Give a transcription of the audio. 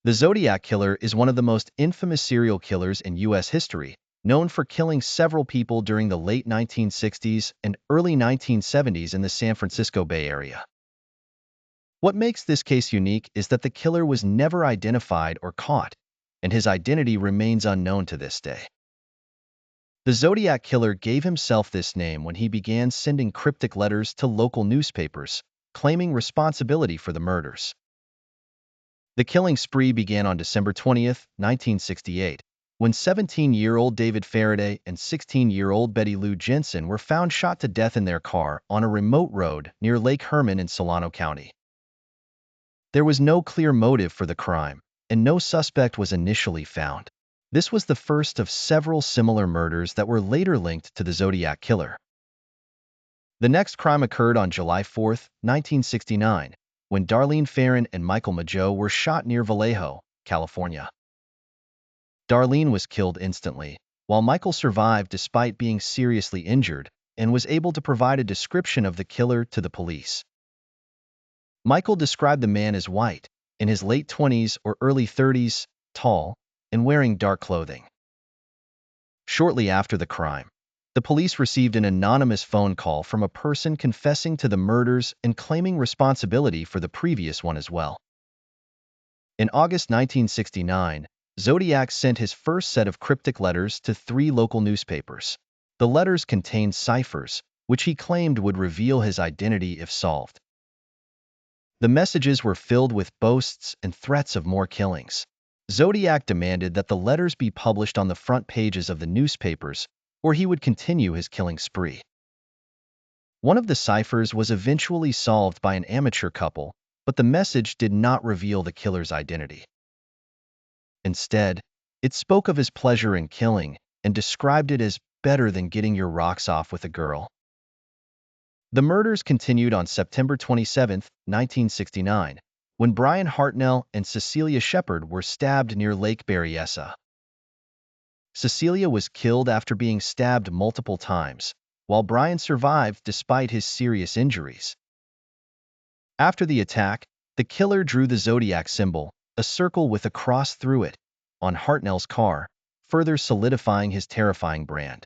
The Zodiac Killer is one of the most infamous serial killers in U.S. history, known for killing several people during the late 1960s and early 1970s in the San Francisco Bay Area. What makes this case unique is that the killer was never identified or caught, and his identity remains unknown to this day. The Zodiac Killer gave himself this name when he began sending cryptic letters to local newspapers, claiming responsibility for the murders. The killing spree began on December 20th, 1968, when 17-year-old David Faraday and 16-year-old Betty Lou Jensen were found shot to death in their car on a remote road near Lake Herman in Solano County. There was no clear motive for the crime, and no suspect was initially found. This was the first of several similar murders that were later linked to the Zodiac Killer. The next crime occurred on July 4th, 1969, when Darlene Ferrin and Michael Mageau were shot near Vallejo, California. Darlene was killed instantly, while Michael survived despite being seriously injured and was able to provide a description of the killer to the police. Michael described the man as white, in his late 20s or early 30s, tall, and wearing dark clothing. Shortly after the crime, the police received an anonymous phone call from a person confessing to the murders and claiming responsibility for the previous one as well. In August 1969, Zodiac sent his first set of cryptic letters to 3 local newspapers. The letters contained ciphers, which he claimed would reveal his identity if solved. The messages were filled with boasts and threats of more killings. Zodiac demanded that the letters be published on the front pages of the newspapers, or he would continue his killing spree. One of the ciphers was eventually solved by an amateur couple, but the message did not reveal the killer's identity. Instead, it spoke of his pleasure in killing and described it as better than getting your rocks off with a girl. The murders continued on September 27, 1969, when Brian Hartnell and Cecilia Shepard were stabbed near Lake Berryessa. Cecilia was killed after being stabbed multiple times, while Brian survived despite his serious injuries. After the attack, the killer drew the Zodiac symbol, a circle with a cross through it, on Hartnell's car, further solidifying his terrifying brand.